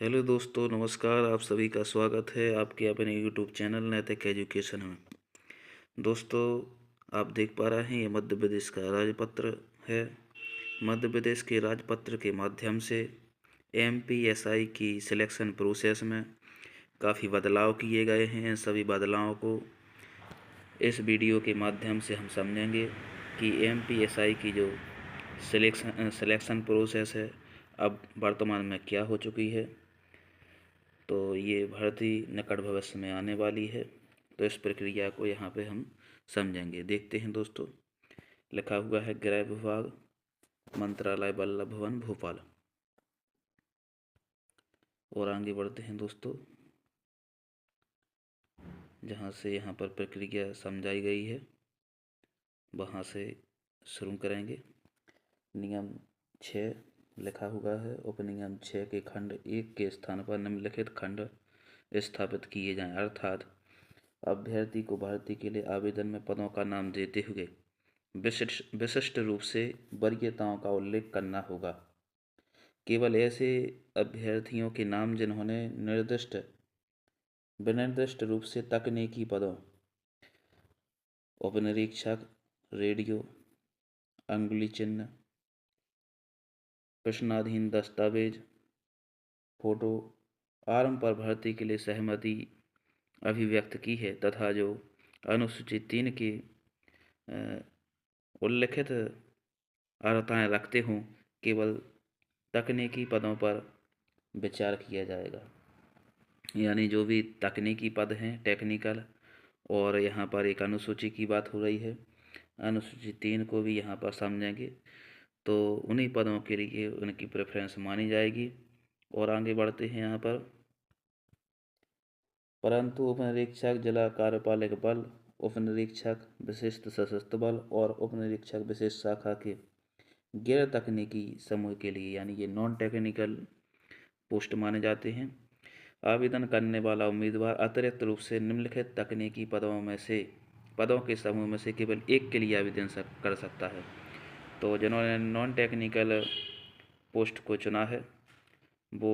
Hello दोस्तों, नमस्कार। आप सभी का स्वागत है आपके अपने यूट्यूब चैनल नैतिक एजुकेशन में। दोस्तों, आप देख पा रहे हैं ये मध्य प्रदेश का राजपत्र है। मध्य प्रदेश के राजपत्र के माध्यम से एमपीएसआई की सिलेक्शन प्रोसेस में काफ़ी बदलाव किए गए हैं। इन सभी बदलावों को इस वीडियो के माध्यम से हम समझेंगे कि एमपीएसआई की जो सिलेक्शन प्रोसेस है अब वर्तमान में क्या हो चुकी है। तो ये भर्ती निकट भविष्य में आने वाली है। तो इस प्रक्रिया को यहाँ पे हम समझेंगे। देखते हैं दोस्तों, लिखा हुआ है गृह विभाग, मंत्रालय, वल्लभ भवन, भोपाल। और आगे बढ़ते हैं दोस्तों, जहाँ से यहाँ पर प्रक्रिया समझाई गई है वहाँ से शुरू करेंगे। नियम 6 लिखा हुआ है, उपनियम 6 के खंड 1 के स्थान पर निम्नलिखित खंड स्थापित किए जाएं, अर्थात अभ्यर्थी को भर्ती के लिए आवेदन में पदों का नाम देते हुए विशिष्ट रूप से वरीयताओं का उल्लेख करना होगा। केवल ऐसे अभ्यर्थियों के नाम जिन्होंने विनिर्दिष्ट रूप से तकनीकी पदों उपनिरीक्षक, रेडियो, अंगुली चिन्ह, प्रश्नाधीन दस्तावेज, फोटो आरंभ पर भर्ती के लिए सहमति अभिव्यक्त की है तथा जो अनुसूची 3 के उल्लिखित अर्हताएँ रखते हों, केवल तकनीकी पदों पर विचार किया जाएगा। यानी जो भी तकनीकी पद हैं, टेक्निकल, और यहाँ पर एक अनुसूची की बात हो रही है, अनुसूची 3 को भी यहाँ पर समझेंगे। तो उन्हीं पदों के लिए उनकी प्रेफरेंस मानी जाएगी। और आगे बढ़ते हैं यहाँ पर, परंतु उपनिरीक्षक जिला कार्यपालक बल, उपनिरीक्षक विशिष्ट सशस्त्र बल और उपनिरीक्षक विशेष शाखा के गैर तकनीकी समूह के लिए, यानी ये नॉन टेक्निकल पोस्ट माने जाते हैं, आवेदन करने वाला उम्मीदवार अतिरिक्त रूप से निम्नलिखित तकनीकी पदों के समूह में से केवल एक के लिए आवेदन कर सकता है। तो जिन्होंने नॉन टेक्निकल पोस्ट को चुना है वो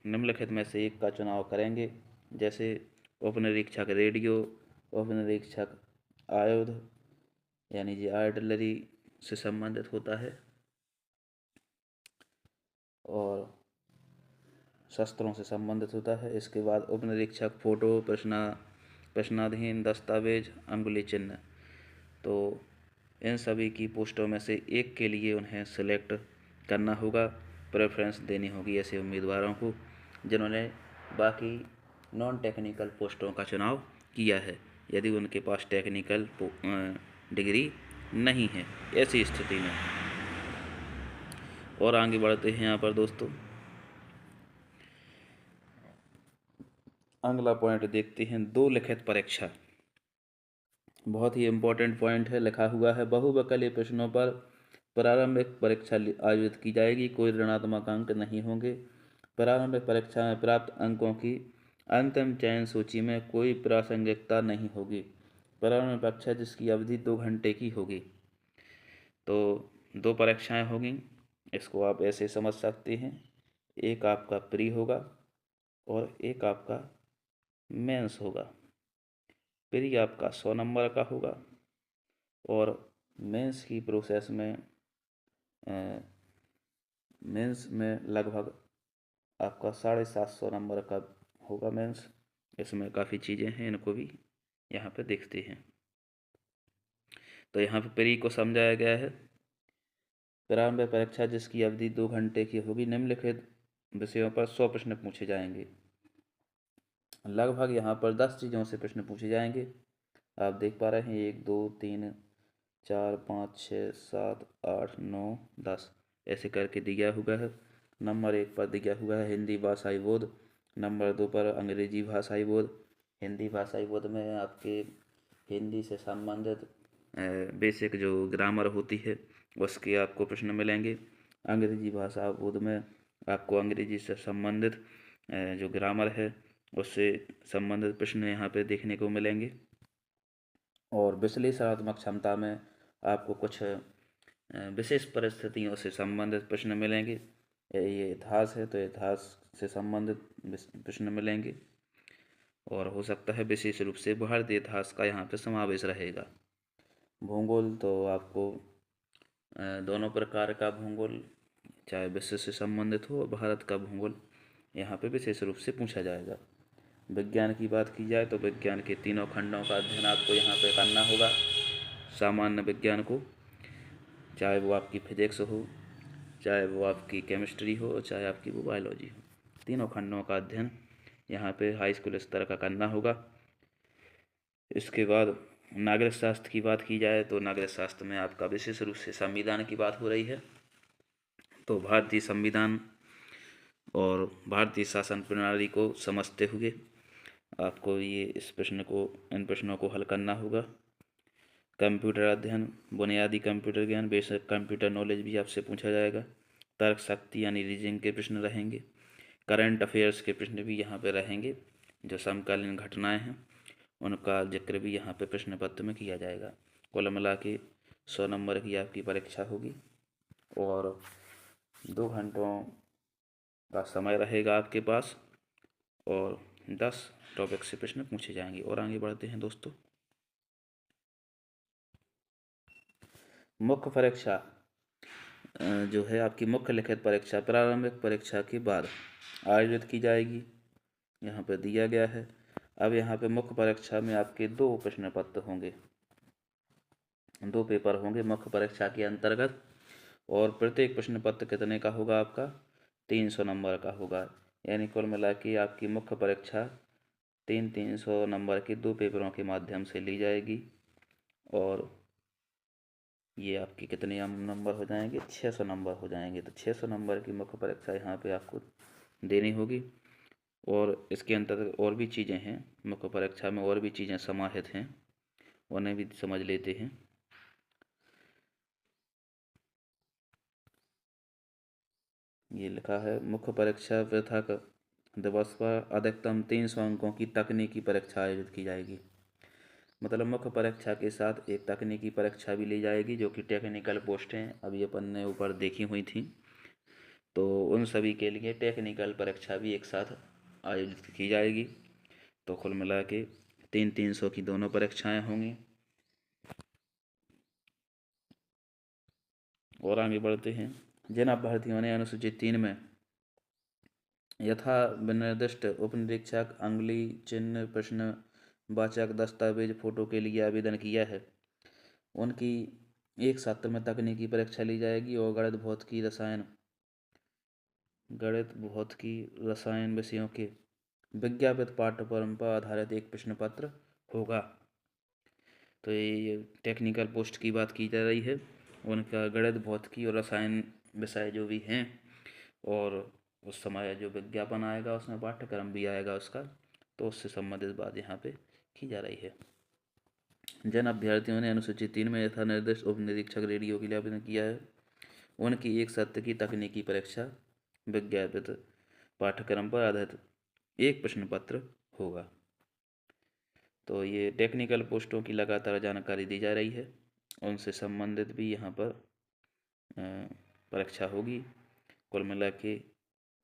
निम्नलिखित में से एक का चुनाव करेंगे, जैसे उपनिरीक्षक रेडियो, उपनिरीक्षक आयुध, यानी जी आर्टिलरी से संबंधित होता है, और शस्त्रों से संबंधित होता है। इसके बाद उपनिरीक्षक फोटो, प्रश्नाधीन दस्तावेज, अंगुली चिन्ह। तो इन सभी की पोस्टों में से एक के लिए उन्हें सेलेक्ट करना होगा, प्रेफरेंस देनी होगी ऐसे उम्मीदवारों को जिन्होंने बाकी नॉन टेक्निकल पोस्टों का चुनाव किया है, यदि उनके पास टेक्निकल डिग्री नहीं है ऐसी स्थिति में। और आगे बढ़ते हैं यहाँ पर दोस्तों, अगला पॉइंट देखते हैं, 2 लिखित परीक्षा। बहुत ही इम्पोर्टेंट पॉइंट है। लिखा हुआ है बहुविकल्पीय प्रश्नों पर प्रारंभिक परीक्षा आयोजित की जाएगी, कोई ऋणात्मक अंक नहीं होंगे। प्रारंभिक परीक्षा में प्राप्त अंकों की अंतिम चयन सूची में कोई प्रासंगिकता नहीं होगी। प्रारंभिक परीक्षा जिसकी अवधि 2 घंटे की होगी। तो 2 परीक्षाएं होंगी, इसको आप ऐसे समझ सकते हैं, एक आपका प्री होगा और एक आपका मेंस होगा। प्री आपका 100 नंबर का होगा और मेंस की प्रोसेस में मेंस में लगभग आपका 750 नंबर का होगा मेंस। इसमें काफ़ी चीज़ें हैं, इनको भी यहाँ पे देखते हैं। तो यहाँ पे प्री को समझाया गया है, प्रारंभिक परीक्षा जिसकी अवधि 2 घंटे की होगी, निम्नलिखित विषयों पर 100 प्रश्न पूछे जाएंगे। लगभग यहाँ पर 10 चीज़ों से प्रश्न पूछे जाएंगे। आप देख पा रहे हैं 1 2 3 4 5 6 7 8 9 10 ऐसे करके दिया हुआ है। नंबर 1 पर दिया हुआ है हिंदी भाषाई बोध, नंबर 2 पर अंग्रेजी भाषाई बोध। हिंदी भाषाई बोध में आपके हिंदी से संबंधित बेसिक जो ग्रामर होती है उसके आपको प्रश्न मिलेंगे। अंग्रेजी भाषा बोध में आपको अंग्रेजी से संबंधित जो ग्रामर है उससे संबंधित प्रश्न यहाँ पे देखने को मिलेंगे। और विश्लेषणात्मक क्षमता में आपको कुछ विशेष परिस्थितियों से संबंधित प्रश्न मिलेंगे। ये इतिहास है तो इतिहास से संबंधित प्रश्न मिलेंगे, और हो सकता है विशेष रूप से भारतीय इतिहास का यहाँ पे समावेश रहेगा। भूगोल तो आपको दोनों प्रकार का भूगोल, चाहे विश्व से संबंधित हो, भारत का भूगोल यहाँ पे विशेष रूप से पूछा जाएगा। विज्ञान की बात की जाए तो विज्ञान के तीनों खंडों का अध्ययन आपको यहाँ पे करना होगा। सामान्य विज्ञान को, चाहे वो आपकी फिजिक्स हो, चाहे वो आपकी केमिस्ट्री हो, चाहे आपकी वो बायोलॉजी हो, तीनों खंडों का अध्ययन यहाँ पे हाई स्कूल स्तर का करना होगा। इसके बाद नागरिक शास्त्र की बात की जाए तो नागरिक शास्त्र में आपका विशेष रूप से संविधान की बात हो रही है। तो भारतीय संविधान और भारतीय शासन प्रणाली को समझते हुए आपको इन प्रश्नों को हल करना होगा। कंप्यूटर अध्ययन, बुनियादी कंप्यूटर ज्ञान, बेसिक कंप्यूटर नॉलेज भी आपसे पूछा जाएगा। तर्क शक्ति यानी रीजनिंग के प्रश्न रहेंगे। करंट अफेयर्स के प्रश्न भी यहाँ पे रहेंगे। जो समकालीन घटनाएं हैं उनका जिक्र भी यहाँ पे प्रश्न पत्र में किया जाएगा। कुल मिला के 100 नंबर की आपकी परीक्षा होगी और 2 घंटों का समय रहेगा आपके पास, और 10 टॉपिक से प्रश्न पूछे जाएंगे। और आगे बढ़ते हैं दोस्तों। मुख्य परीक्षा जो है आपकी मुख्य लिखित परीक्षा प्रारंभिक परीक्षा के बाद आयोजित की जाएगी, यहाँ पर दिया गया है। अब यहाँ पे मुख्य परीक्षा में आपके 2 प्रश्न पत्र होंगे, 2 पेपर होंगे मुख्य परीक्षा के अंतर्गत, और प्रत्येक प्रश्न पत्र कितने का होगा आपका 300 नंबर का होगा। यानी कुल मिला के आपकी मुख्य परीक्षा 300 नंबर के 2 पेपरों के माध्यम से ली जाएगी, और ये आपके कितने नंबर हो जाएंगे 600 नंबर हो जाएंगे। तो 600 नंबर की मुख्य परीक्षा यहाँ पे आपको देनी होगी। और इसके अंतर्गत और भी चीज़ें हैं, मुख्य परीक्षा में और भी चीज़ें समाहित हैं, उन्हें भी समझ लेते हैं। ये लिखा है मुख्य परीक्षा पृथक दिवस पर अधिकतम 300 अंकों की तकनीकी परीक्षा आयोजित की जाएगी। मतलब मुख्य परीक्षा के साथ एक तकनीकी परीक्षा भी ली जाएगी, जो कि टेक्निकल पोस्टें अभी अपन ने ऊपर देखी हुई थी, तो उन सभी के लिए टेक्निकल परीक्षा भी एक साथ आयोजित की जाएगी। तो कुल मिला के 300 की दोनों परीक्षाएं होंगी। और आगे बढ़ते हैं। जिन अभ्यर्थियों ने अनुसूची 3 में यथा विनिर्दिष्ट उपनिरीक्षक, अंगुली चिन्ह, प्रश्न वाचक, दस्तावेज, फोटो के लिए आवेदन किया है, उनकी एक सत्र में तकनीकी परीक्षा ली जाएगी और गणित भौतिकी रसायन विषयों के विज्ञापित पाठ्यक्रम पर आधारित एक प्रश्न पत्र होगा। तो ये टेक्निकल पोस्ट की बात की जा रही है, उनका गणित भौतिकी और रसायन विषय जो भी हैं, और उस समय जो विज्ञापन आएगा उसमें पाठ्यक्रम भी आएगा उसका, तो उससे संबंधित बात यहाँ पे की जा रही है। जिन अभ्यर्थियों ने अनुसूची 3 में यथा निर्दिष्ट उप निरीक्षक रेडियो के लिए आवेदन किया है, उनकी एक सत्र की तकनीकी परीक्षा विज्ञापित पाठ्यक्रम पर आधारित एक प्रश्न पत्र होगा। तो ये टेक्निकल पोस्टों की लगातार जानकारी दी जा रही है, उनसे संबंधित भी यहाँ पर परीक्षा होगी। कुल मिला के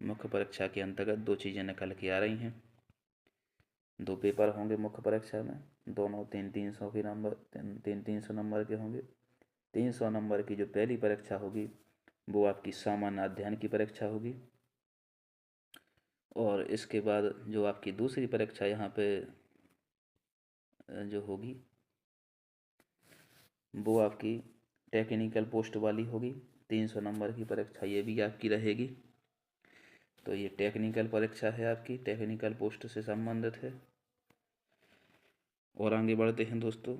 मुख्य परीक्षा के अंतर्गत 2 चीज़ें निकल के आ रही हैं। 2 पेपर होंगे मुख्य परीक्षा में, दोनों 300 नंबर के होंगे। 300 नंबर की जो पहली परीक्षा होगी वो आपकी सामान्य अध्ययन की परीक्षा होगी, और इसके बाद जो आपकी दूसरी परीक्षा यहाँ पे जो होगी वो आपकी टेक्निकल पोस्ट वाली होगी। 300 नंबर की परीक्षा ये भी आपकी रहेगी। तो ये टेक्निकल परीक्षा है, आपकी टेक्निकल पोस्ट से संबंधित है। और आगे बढ़ते हैं दोस्तों।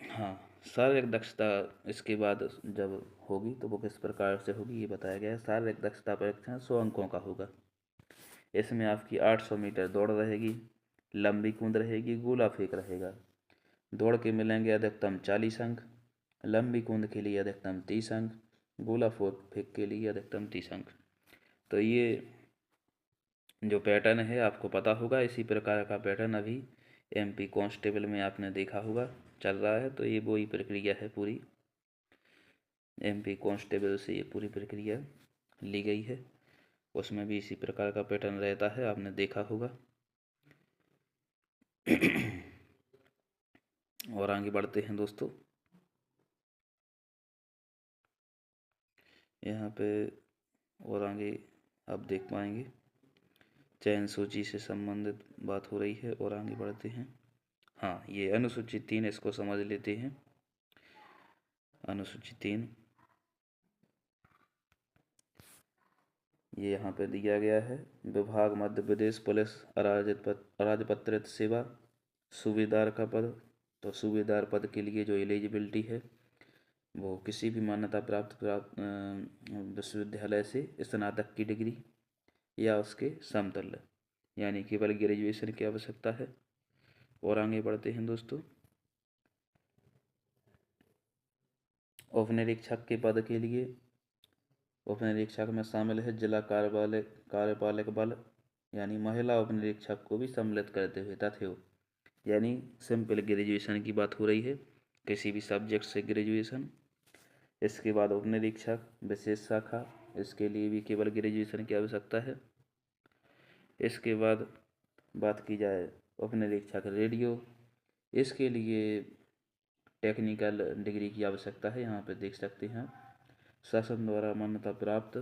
हाँ, शारीरिक दक्षता इसके बाद जब होगी तो वो किस प्रकार से होगी ये बताया गया है। शारीरिक दक्षता परीक्षा 100 अंकों का होगा। इसमें आपकी 800 मीटर दौड़ रहेगी, लंबी कूद रहेगी, गोला फेंक रहेगा। दौड़ के मिलेंगे अधिकतम 40 अंक, लंबी कूद के लिए अधिकतम 30 अंक, गोला फेंक के लिए अधिकतम 30 अंक। तो ये जो पैटर्न है आपको पता होगा, इसी प्रकार का पैटर्न अभी MP कांस्टेबल में आपने देखा होगा चल रहा है। तो ये वही प्रक्रिया है पूरी, MP कांस्टेबल से ये पूरी प्रक्रिया ली गई है। उसमें भी इसी प्रकार का पैटर्न रहता है, आपने देखा होगा। और आगे बढ़ते हैं दोस्तों। यहाँ पे और आगे आप देख पाएंगे चयन सूची से संबंधित बात हो रही है। और आगे बढ़ते हैं। हाँ, ये अनुसूची 3, इसको समझ लेते हैं। अनुसूची 3 ये यहाँ पे दिया गया है। विभाग मध्य प्रदेश पुलिस अराजपत्रित सेवा सूबेदार का पद। तो सूबेदार पद के लिए जो एलिजिबिलिटी है वो किसी भी मान्यता प्राप्त विश्वविद्यालय से स्नातक की डिग्री या उसके समतुल्य, यानी केवल ग्रेजुएशन की आवश्यकता है। और आगे बढ़ते हैं दोस्तों। उप निरीक्षक के पद के लिए उप निरीक्षक में शामिल है जिला कार्यपालक बल, यानी महिला उप निरीक्षक को भी सम्मिलित करते हुए तथ्य, यानी सिंपल ग्रेजुएशन की बात हो रही है, किसी भी सब्जेक्ट से ग्रेजुएशन। इसके बाद उप निरीक्षक विशेष शाखा, इसके लिए भी केवल ग्रेजुएशन की आवश्यकता है। इसके बाद बात की जाए उप निरीक्षक रेडियो, इसके लिए टेक्निकल डिग्री की आवश्यकता है। यहाँ पे देख सकते हैं शासन द्वारा मान्यता प्राप्त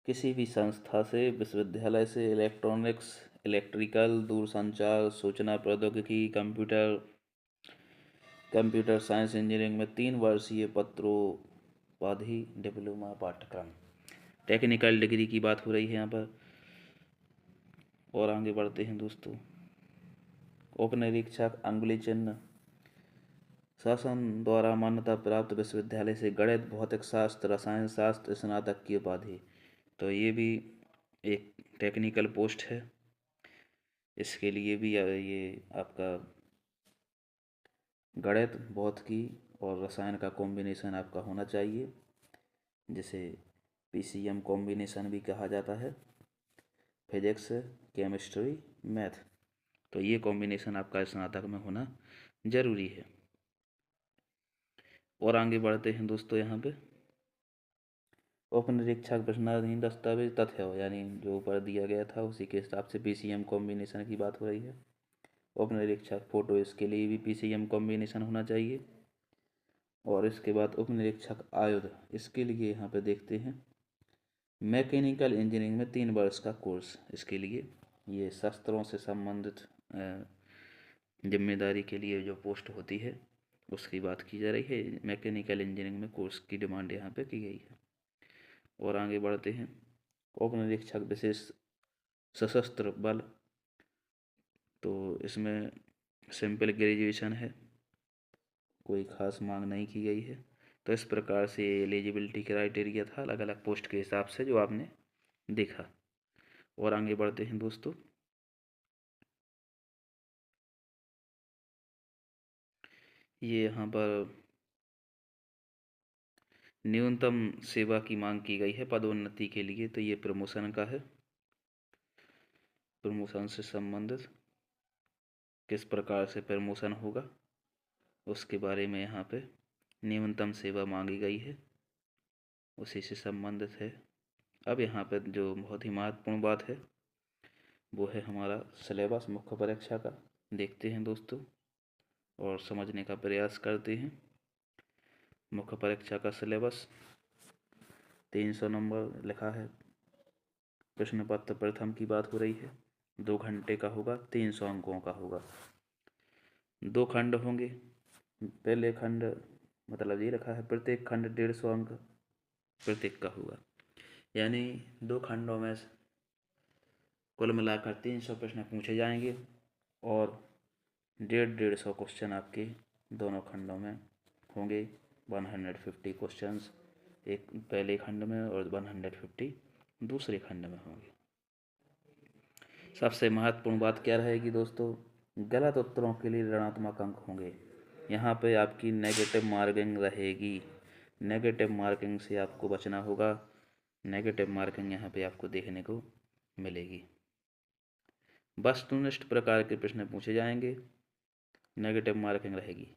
किसी भी संस्था से, विश्वविद्यालय से इलेक्ट्रॉनिक्स, इलेक्ट्रिकल, दूरसंचार, सूचना प्रौद्योगिकी, कंप्यूटर साइंस, इंजीनियरिंग में 3 वर्षीय पत्रोपाधि डिप्लोमा पाठ्यक्रम, टेक्निकल डिग्री की बात हो रही है यहाँ पर। और आगे बढ़ते हैं दोस्तों। उप निरीक्षक अंगुली चिन्ह, शासन द्वारा मान्यता प्राप्त विश्वविद्यालय से गणित, भौतिक शास्त्र, रसायन शास्त्र स्नातक की उपाधि। तो ये भी एक टेक्निकल पोस्ट है। इसके लिए भी ये आपका गणित, भौतिकी और रसायन का कॉम्बिनेशन आपका होना चाहिए, जिसे PCM कॉम्बिनेशन भी कहा जाता है, फिजिक्स, केमिस्ट्री, मैथ। तो ये कॉम्बिनेशन आपका स्नातक में होना जरूरी है। और आगे बढ़ते हैं दोस्तों। यहाँ पे उप निरीक्षक प्रश्नाधीन दस्तावेज तथ्य, यानी जो ऊपर दिया गया था उसी के हिसाब से PCM कॉम्बिनेशन की बात हो रही है। उप निरीक्षक फोटो, इसके लिए भी PCM कॉम्बिनेशन होना चाहिए। और इसके बाद उप निरीक्षक आयुध, इसके लिए यहाँ पे देखते हैं मैकेनिकल इंजीनियरिंग में 3 वर्ष का कोर्स। इसके लिए ये शस्त्रों से संबंधित जिम्मेदारी के लिए जो पोस्ट होती है उसकी बात की जा रही है। मैकेनिकल इंजीनियरिंग में कोर्स की डिमांड यहाँ पे की गई है। और आगे बढ़ते हैं। उप निरीक्षक विशेष सशस्त्र बल, तो इसमें सिंपल ग्रेजुएशन है, कोई खास मांग नहीं की गई है। तो इस प्रकार से एलिजिबिलिटी क्राइटेरिया था अलग अलग पोस्ट के हिसाब से जो आपने देखा। और आगे बढ़ते हैं दोस्तों। ये यहाँ पर न्यूनतम सेवा की मांग की गई है पदोन्नति के लिए। तो ये प्रमोशन का है, प्रमोशन से संबंधित किस प्रकार से प्रमोशन होगा उसके बारे में यहाँ पे न्यूनतम सेवा मांगी गई है, उसी से संबंधित है। अब यहाँ पे जो बहुत ही महत्वपूर्ण बात है वो है हमारा सिलेबस मुख्य परीक्षा का। देखते हैं दोस्तों और समझने का प्रयास करते हैं। मुख्य परीक्षा का सिलेबस 300 नंबर लिखा है। प्रश्न पत्र प्रथम की बात हो रही है, 2 घंटे का होगा, 300 अंकों का होगा। 2 खंड होंगे। पहले खंड मतलब ये रखा है प्रत्येक खंड 150 अंक प्रत्येक का होगा, यानी 2 खंडों में कुल मिलाकर 300 प्रश्न पूछे जाएंगे और 150 क्वेश्चन आपके दोनों खंडों में होंगे। 150 क्वेश्चंस एक पहले खंड में और 150 दूसरे खंड में होंगे। सबसे महत्वपूर्ण बात क्या रहेगी दोस्तों, गलत उत्तरों के लिए ऋणात्मक अंक होंगे। यहाँ पे आपकी नेगेटिव मार्किंग रहेगी। नेगेटिव मार्किंग से आपको बचना होगा। नेगेटिव मार्किंग यहाँ पे आपको देखने को मिलेगी। वस्तुनिष्ठ प्रकार के प्रश्न पूछे जाएंगे, नेगेटिव मार्किंग रहेगी।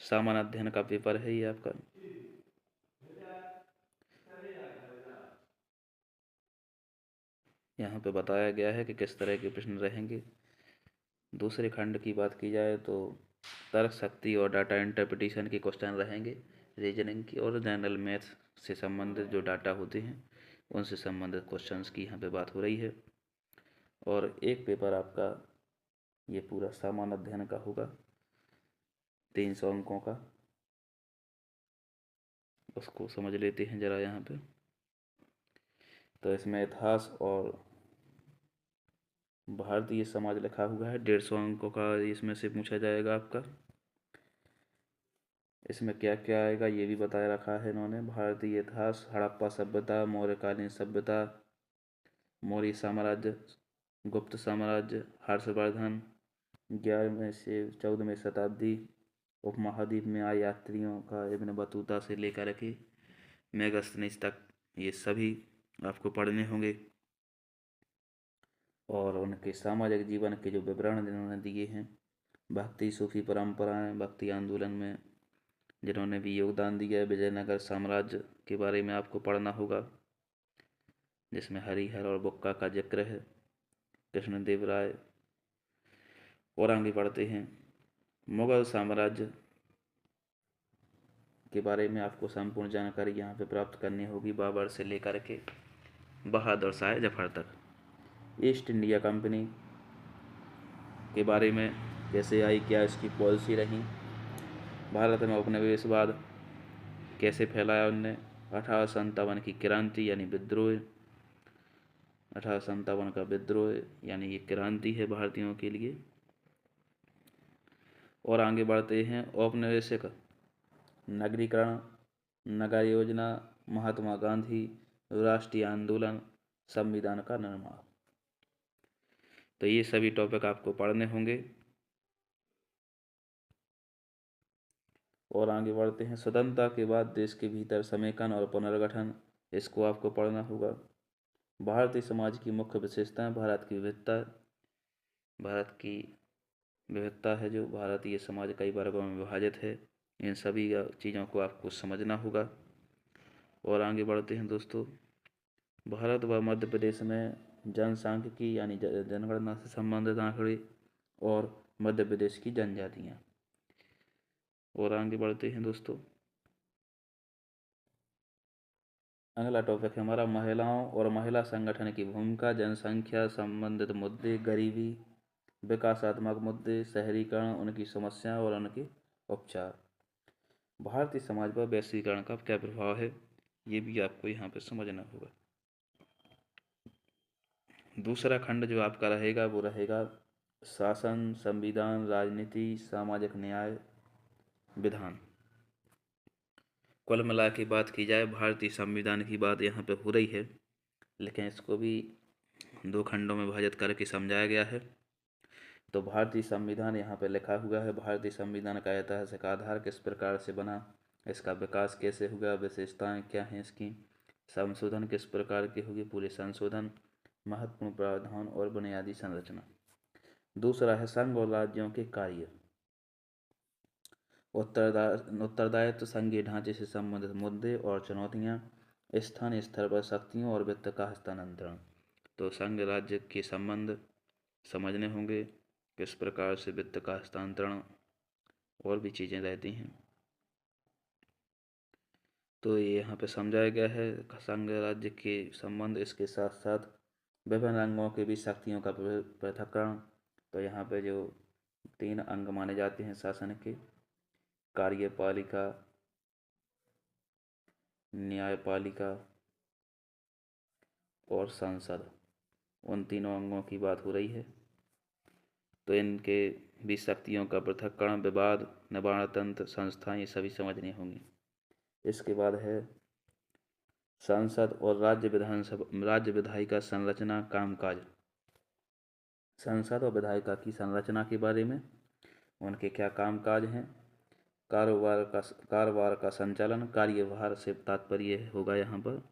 सामान्य अध्ययन का पेपर है ये आपका। यहाँ पे बताया गया है कि किस तरह के प्रश्न रहेंगे। दूसरे खंड की बात की जाए तो तर्क शक्ति और डाटा इंटरप्रिटेशन के क्वेश्चन रहेंगे, रीजनिंग की और जनरल मैथ्स से संबंधित जो डाटा होते हैं उनसे संबंधित क्वेश्चंस की यहाँ पे बात हो रही है। और एक पेपर आपका ये पूरा सामान्य अध्ययन का होगा 300 अंकों का, उसको समझ लेते हैं ज़रा यहाँ पे। तो इसमें इतिहास और भारतीय समाज लिखा हुआ है, 150 अंकों का इसमें से पूछा जाएगा आपका। इसमें क्या क्या आएगा ये भी बताया रखा है इन्होंने। भारतीय इतिहास, हड़प्पा सभ्यता, मौर्यकालीन सभ्यता, मौर्य साम्राज्य, गुप्त साम्राज्य, हर्षवर्धन, 11वीं से 14वीं शताब्दी, उपमहाद्वीप में आए यात्रियों का इब्न बतूता से लेकर के मेगास्थनीज तक, ये सभी आपको पढ़ने होंगे। और उनके सामाजिक जीवन के जो विवरण जिन्होंने दिए हैं, भक्ति सूफी परंपराएं, भक्ति आंदोलन में जिन्होंने भी योगदान दिया है, विजयनगर साम्राज्य के बारे में आपको पढ़ना होगा जिसमें हरिहर और बुक्का का जिक्र है, कृष्णदेव राय। और आगे बढ़ते हैं, मुगल साम्राज्य के बारे में आपको संपूर्ण जानकारी यहाँ पे प्राप्त करनी होगी, बाबर से लेकर के बहादुर शाह जफर तक। ईस्ट इंडिया कंपनी के बारे में कैसे आई, क्या इसकी पॉलिसी रही, भारत में उपनिवेशवाद कैसे फैलाया उनने, 1857 की क्रांति यानी विद्रोह, 1857 का विद्रोह यानी ये क्रांति है भारतीयों के लिए। और आगे बढ़ते हैं, औपनिवेशिक नगरीकरण, नगर योजना, महात्मा गांधी, राष्ट्रीय आंदोलन, संविधान का निर्माण। तो ये सभी टॉपिक आपको पढ़ने होंगे। और आगे बढ़ते हैं, स्वतंत्रता के बाद देश के भीतर समेकन और पुनर्गठन, इसको आपको पढ़ना होगा। भारतीय समाज की मुख्य विशेषताएं, भारत की विविधता है, जो भारतीय समाज कई वर्गों में विभाजित है, इन सभी चीज़ों को आपको समझना होगा। और आगे बढ़ते हैं दोस्तों, भारत व मध्य प्रदेश में जनसांख्यिकी यानी जनगणना से संबंधित आंकड़े और मध्य प्रदेश की जनजातियाँ। और आगे बढ़ते हैं दोस्तों, अगला टॉपिक है हमारा महिलाओं और महिला संगठन की भूमिका, जनसंख्या संबंधित मुद्दे, गरीबी, विकासात्मक मुद्दे, शहरीकरण, उनकी समस्याएं और उनके उपचार। भारतीय समाज पर वैश्वीकरण का क्या प्रभाव है, ये भी आपको यहाँ पे समझना होगा। दूसरा खंड जो आपका रहेगा वो रहेगा शासन, संविधान, राजनीति, सामाजिक न्याय, विधान। कुल मिला के बात की जाए, भारतीय संविधान की बात यहाँ पे हो रही है, लेकिन इसको भी 2 खंडों में विभाजित करके समझाया गया है। तो भारतीय संविधान यहाँ पे लिखा हुआ है, भारतीय संविधान का ऐतिहासिक आधार किस प्रकार से बना, इसका विकास कैसे हुआ, विशेषताएं क्या हैं इसकी, संशोधन किस प्रकार के होंगे, पूरे संशोधन, महत्वपूर्ण प्रावधान और बुनियादी संरचना। दूसरा है संघ और राज्यों के कार्य, उत्तरदायित्व, संघीय ढांचे से संबंधित मुद्दे और चुनौतियाँ, स्थानीय स्तर पर शक्तियों और वित्त का हस्तांतरण। तो संघ राज्य के संबंध समझने होंगे, किस प्रकार से वित्त का हस्तांतरण और भी चीज़ें रहती हैं। तो ये यहाँ पे समझाया गया है संघ राज्य के संबंध, इसके साथ साथ विभिन्न अंगों के बीच शक्तियों का पृथक्करण। तो यहाँ पे जो 3 अंग माने जाते हैं शासन के, कार्यपालिका, न्यायपालिका और संसद, उन तीनों अंगों की बात हो रही है। तो इनके बीच शक्तियों का पृथक्करण, विवाद निवारण तंत्र, संस्थाएं, ये सभी समझनी होंगी। इसके बाद है संसद और राज्य विधायिका संरचना, कामकाज। संसद और विधायिका की संरचना के बारे में, उनके क्या कामकाज हैं, कारोबार का संचालन, कार्यभार से तात्पर्य होगा यहाँ पर,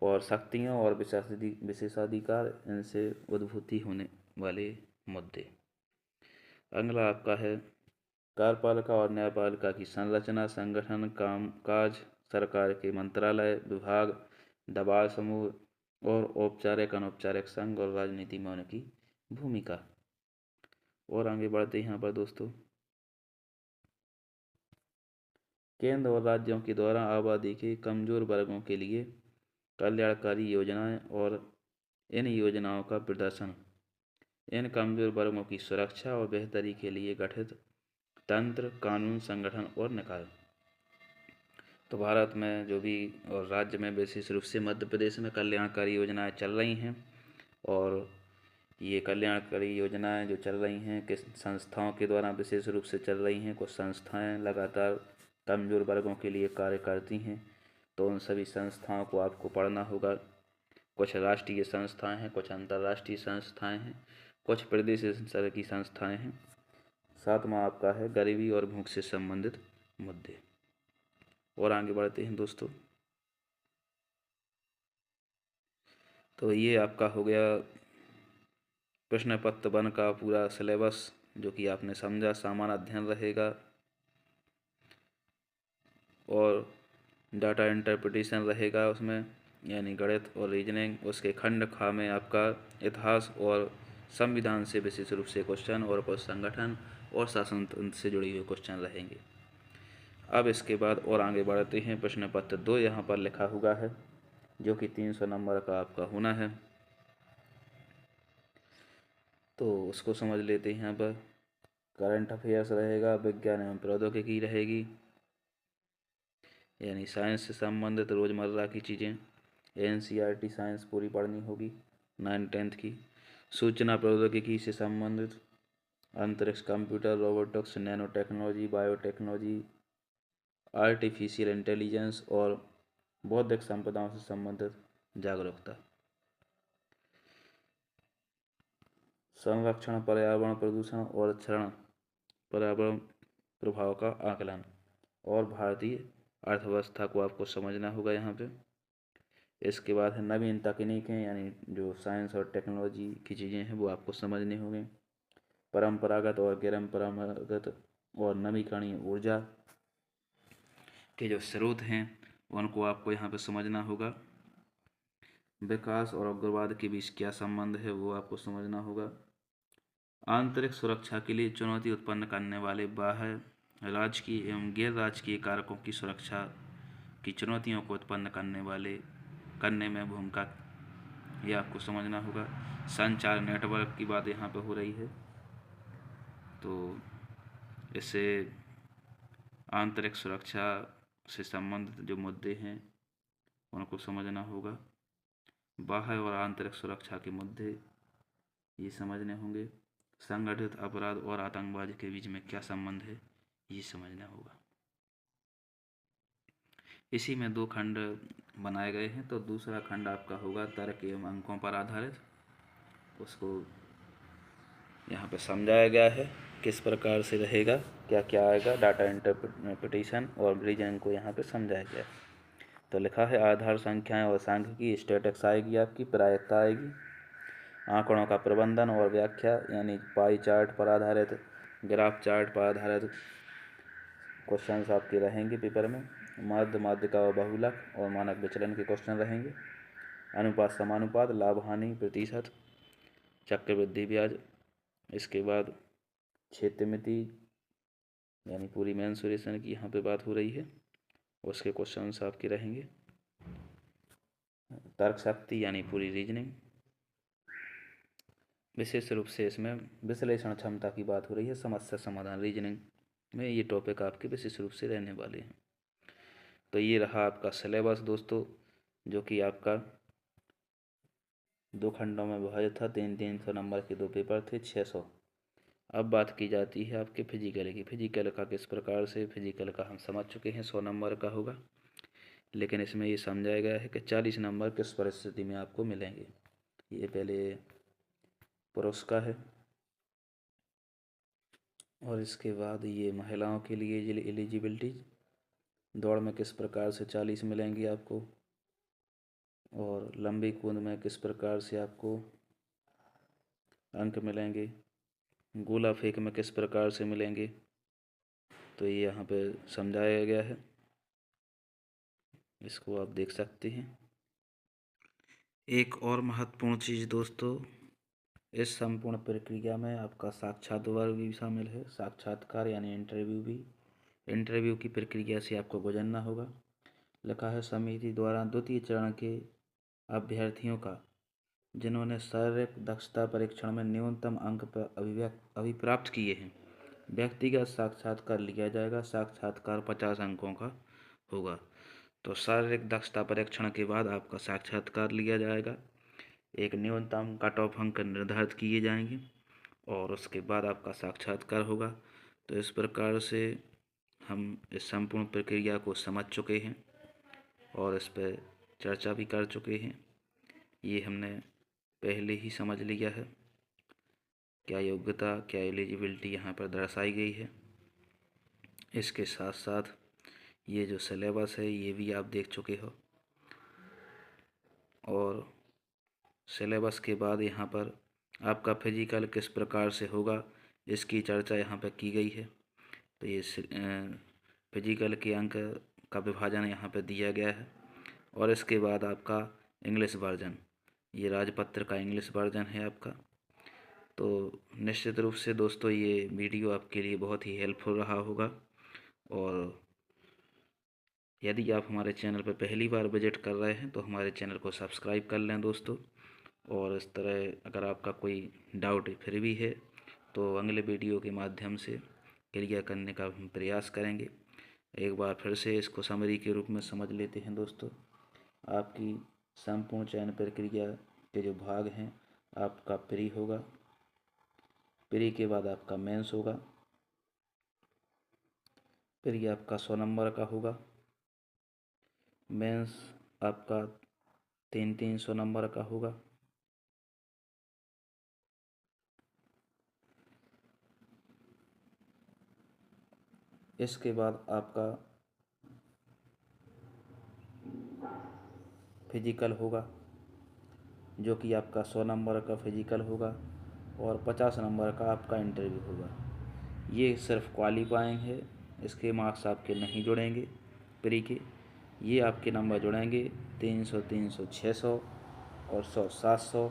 और शक्तियों और विशेषाधिकार, इनसे उद्भूति होने वाले मुद्दे। अगला आपका है कार्यपालिका और न्यायपालिका की संरचना, संगठन, कामकाज, सरकार के मंत्रालय, विभाग, दबाव समूह, और औपचारिक अनौपचारिक संघ और राजनीति में उनकी भूमिका। और आगे बढ़ते हैं यहाँ पर दोस्तों, केंद्र और राज्यों के द्वारा आबादी के कमजोर वर्गों के लिए कल्याणकारी योजनाएं और इन योजनाओं का प्रदर्शन, इन कमजोर वर्गों की सुरक्षा और बेहतरी के लिए गठित तंत्र, कानून, संगठन और निकाय। तो भारत में जो भी और राज्य में विशेष रूप से मध्य प्रदेश में कल्याणकारी योजनाएं चल रही हैं, और ये कल्याणकारी योजनाएं जो चल रही हैं किस संस्थाओं के द्वारा विशेष रूप से चल रही हैं। कुछ संस्थाएं लगातार कमजोर वर्गों के लिए कार्य करती हैं, तो उन सभी संस्थाओं को आपको पढ़ना होगा। कुछ राष्ट्रीय संस्थाएं हैं, कुछ अंतर्राष्ट्रीय संस्थाएं हैं, कुछ प्रदेश स्तर की संस्थाएं हैं। सातवां आपका है गरीबी और भूख से संबंधित मुद्दे। और आगे बढ़ते हैं दोस्तों, तो ये आपका हो गया प्रश्न पत्र 1 का पूरा सिलेबस, जो कि आपने समझा। सामान्य अध्ययन रहेगा और डाटा इंटरप्रिटेशन रहेगा उसमें, यानी गणित और रीजनिंग। उसके खंड खा में आपका इतिहास और संविधान से विशेष रूप से क्वेश्चन और कुछ संगठन और शासन तंत्र से जुड़े हुए क्वेश्चन रहेंगे। अब इसके बाद और आगे बढ़ते हैं, प्रश्न पत्र 2 यहाँ पर लिखा हुआ है, जो कि 300 नंबर का आपका होना है। तो उसको समझ लेते हैं। यहाँ पर करंट अफेयर्स रहेगा, विज्ञान एवं प्रौद्योगिकी रहेगी, यानी साइंस से संबंधित रोज़मर्रा की चीज़ें। NCERT साइंस पूरी पढ़नी होगी 9th-10th की। सूचना प्रौद्योगिकी से संबंधित अंतरिक्ष, computer, robotics, nano technology, biotechnology, artificial intelligence और बौद्धिक संपदाओं से संबंधित जागरूकता। संरक्षण, पर्यावरण प्रदूषण और क्षरण, पर्यावरण प्रभाव का आकलन, और भारतीय अर्थव्यवस्था को आपको समझना होगा यहाँ पे। इसके बाद है नवीन तकनीकें, यानी जो साइंस और टेक्नोलॉजी की चीज़ें हैं वो आपको समझनी होंगी। परंपरागत और गैर परंपरागत और नवीकरणीय ऊर्जा के जो स्रोत हैं उनको आपको यहाँ पे समझना होगा। विकास और उग्रवाद के बीच क्या संबंध है वो आपको समझना होगा। आंतरिक सुरक्षा के लिए चुनौती उत्पन्न करने वाले बाह्य, राजकीय एवं गैर राजकीय कारकों की सुरक्षा की चुनौतियों को उत्पन्न करने में भूमिका, ये आपको समझना होगा। संचार नेटवर्क की बात यहाँ पे हो रही है, तो इससे आंतरिक सुरक्षा से संबंधित जो मुद्दे हैं उनको समझना होगा। बाह्य और आंतरिक सुरक्षा के मुद्दे ये समझने होंगे। संगठित अपराध और आतंकवाद के बीच में क्या संबंध है ये समझना होगा। इसी में 2 खंड बनाए गए हैं, तो दूसरा खंड आपका होगा तर्क एवं अंकों पर आधारित। उसको यहाँ पे समझाया गया है किस प्रकार से रहेगा, क्या क्या आएगा। डाटा इंटरप्रिटेशन और रीजनिंग को यहाँ पे समझाया गया है। तो लिखा है आधार संख्याएं और सांख्यिकी, स्टैटिक्स आएगी आपकी, प्रायिकता आएगी, आंकड़ों का प्रबंधन और व्याख्या, यानी पाई चार्ट पर आधारित, ग्राफ चार्ट पर आधारित क्वेश्चंस आपके रहेंगे पेपर में। मध्य, माध्यिका और बहुलक और मानक विचलन के क्वेश्चन रहेंगे। अनुपात, समानुपात, लाभ हानि प्रतिशत, चक्रवृद्धि ब्याज। इसके बाद क्षेत्रमिति, यानी पूरी मेंसुरेशन की यहाँ पे बात हो रही है, उसके क्वेश्चंस आपके रहेंगे। तर्क शक्ति, यानी पूरी रीजनिंग। विशेष रूप से इसमें विश्लेषण क्षमता की बात हो रही है, समस्या समाधान रीजनिंग में ये टॉपिक आपके विशेष रूप से रहने वाले हैं। तो ये रहा आपका सिलेबस दोस्तों, जो कि आपका 2 खंडों में विभाजित था। 300 नंबर के 2 पेपर थे, 600। अब बात की जाती है आपके फिजिकल की। फिजिकल का किस प्रकार से, फिजिकल का हम समझ चुके हैं 100 नंबर का होगा, लेकिन इसमें ये समझाया गया है कि 40 नंबर किस परिस्थिति में आपको मिलेंगे। ये पहले पुरुष का है, और इसके बाद ये महिलाओं के लिए एलिजिबिलिटी, दौड़ में किस प्रकार से 40 मिलेंगी आपको, और लंबी कूद में किस प्रकार से आपको अंक मिलेंगे, गोला फेंक में किस प्रकार से मिलेंगे। तो ये यहाँ पे समझाया गया है, इसको आप देख सकते हैं। एक और महत्वपूर्ण चीज़ दोस्तों, इस संपूर्ण प्रक्रिया में आपका साक्षात्कार भी शामिल है। साक्षात्कार यानी इंटरव्यू भी। इंटरव्यू की प्रक्रिया से आपको गुजरना होगा। लिखा है समिति द्वारा द्वितीय चरण के अभ्यर्थियों का जिन्होंने शारीरिक दक्षता परीक्षण में न्यूनतम अंक अभिप्राप्त किए हैं, व्यक्तिगत साक्षात्कार लिया जाएगा। साक्षात्कार 50 अंकों का होगा। तो शारीरिक दक्षता परीक्षण के बाद आपका साक्षात्कार लिया जाएगा। एक न्यूनतम कट ऑफ अंक निर्धारित किए जाएंगे और उसके बाद आपका साक्षात्कार होगा। तो इस प्रकार से हम इस संपूर्ण प्रक्रिया को समझ चुके हैं और इस पर चर्चा भी कर चुके हैं। ये हमने पहले ही समझ लिया है। क्या योग्यता, क्या एलिजिबिलिटी यहाँ पर दर्शाई गई है। इसके साथ साथ ये जो सिलेबस है ये भी आप देख चुके हो और सिलेबस के बाद यहाँ पर आपका फिजिकल किस प्रकार से होगा इसकी चर्चा यहाँ पर की गई है। तो ये फिजिकल के अंक का विभाजन यहाँ पर दिया गया है और इसके बाद आपका इंग्लिश वर्जन, ये राजपत्र का इंग्लिश वर्जन है आपका। तो निश्चित रूप से दोस्तों ये वीडियो आपके लिए बहुत ही हेल्पफुल रहा होगा और यदि आप हमारे चैनल पर पहली बार विजिट कर रहे हैं तो हमारे चैनल को सब्सक्राइब कर लें दोस्तों। और इस तरह अगर आपका कोई डाउट फिर भी है तो अगले वीडियो के माध्यम से क्लियर करने का हम प्रयास करेंगे। एक बार फिर से इसको समरी के रूप में समझ लेते हैं दोस्तों। आपकी संपूर्ण चयन प्रक्रिया के जो भाग हैं, आपका प्री होगा, प्री के बाद आपका मेंस होगा, प्री आपका 100 नंबर का होगा, मेंस आपका 300 नंबर का होगा, इसके बाद आपका फिजिकल होगा जो कि आपका 100 नंबर का फिजिकल होगा और 50 नंबर का आपका इंटरव्यू होगा। ये सिर्फ क्वालिफाइंग है, इसके मार्क्स आपके नहीं जुड़ेंगे प्री के। ये आपके नंबर जुड़ेंगे 300, 300, 600 और 100, 700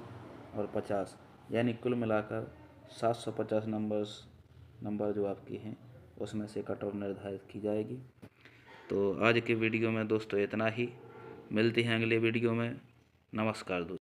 और 50, यानी कुल मिलाकर 750 नंबर जो आपके हैं उसमें से कट ऑफ निर्धारित की जाएगी। तो आज के वीडियो में दोस्तों इतना ही। मिलते हैं अगले वीडियो में। नमस्कार दोस्तों।